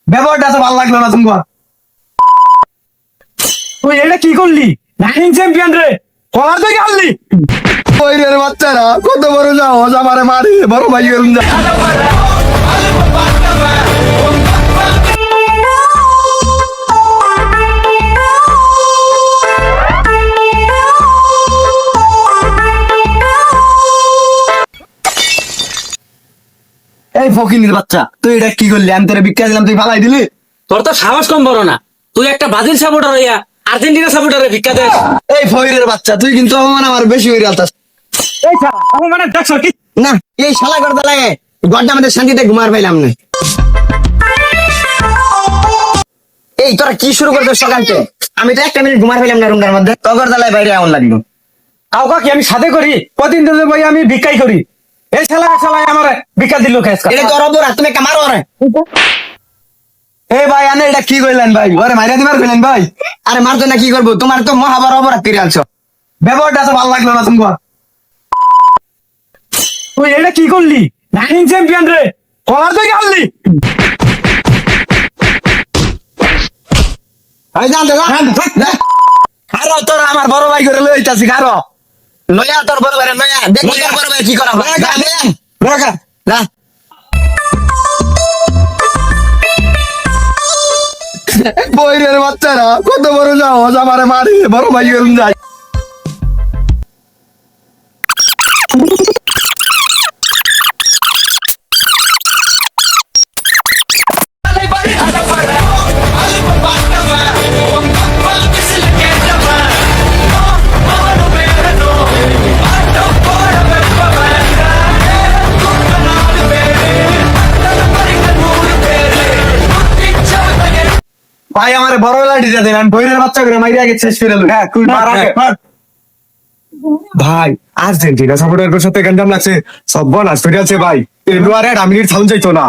ব্যবহারটা তো ভালো লাগলো না তোমার। তুই এটা কি করলি? নাইন চ্যাম্পিয়ন রে, কলার থেকে আনলি। ওই রে বাচ্চারা কত বড় যাও আমারে মারি বড় ভাই এরম যা। এই ফকিনির বাচ্চা তুই এটা কি করলি? আমি তোরে ভিক্ষা দিলাম তুই ফালাই দিলি। তোর তো সাহস কম বড় না, তুই একটা ব্রাজিল সাপোর্টার হইয়া আর্জেন্টিনা সাপোর্টারে ভিক্ষা দেস। এই ফকিরের বাচ্চা তুই কিন্তু অপমান আমার বেশি হয়ে আলতাস। এই শালা মানে দেখছ কি? না এই শালা করতে লাগে গড্ডা আমাদের শান্তিতে ঘুমার পাইলাম না। এই তোরা কি শুরু করতে সকালতে? আমি তো একটা মিনিট ঘুমার পাইলাম না রুমটার মধ্যে, তগর দালায় বাইরে এমন লাগলো। কাউকা কি আমি সাথে করি? কদিন ধরে ভাই আমি ভিক্ষাই করি। এই শালা আমার ভিক্ষা দিল কেস। এটা তোর অপরাধ, তুমি একটা মারো রে। এই ভাই আনে এটা কি কইলেন ভাই? ওরে মাইরা দিবার কইলেন ভাই? আরে মারতো না কি করবো? তোমার তো মহাবার অপরাধ করে আনছো। ব্যবহারটা তো ভালো লাগলো না তোমার। তুই এটা কি করলি? নাইন চ্যাম্পিয়ন রে, কলার থেকে আনলি। এই জান দাদা খারো তোরা আমার বড় ভাই করে লইতাছি খারো। নয়া তোর বড় ভাই নয়া দেখ তোর বড় ভাই কি করা হয়। রাখা না বইরের বাচ্চারা কত বড় যাও আমারে মারি বড় ভাই এরম যায়। ভাই আমার বড় লাঠি দেন, আমি বইয়ের বাচ্চা করে মাইরে আগে শেষ করে দেবো। হ্যাঁ তুই মার আগে মার। ভাই আর্জেন্টিনা সাপোর্টারের সাথে গঞ্জাম লাগছে, সব বল আসতে আছে ভাই। এলুয়ারে আমির সাউন্ড যাইতো না।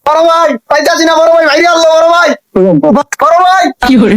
বড় ভাই পাইতাছি না বড় ভাই বাইরে আনলো বড় ভাই বড় ভাই কি করে?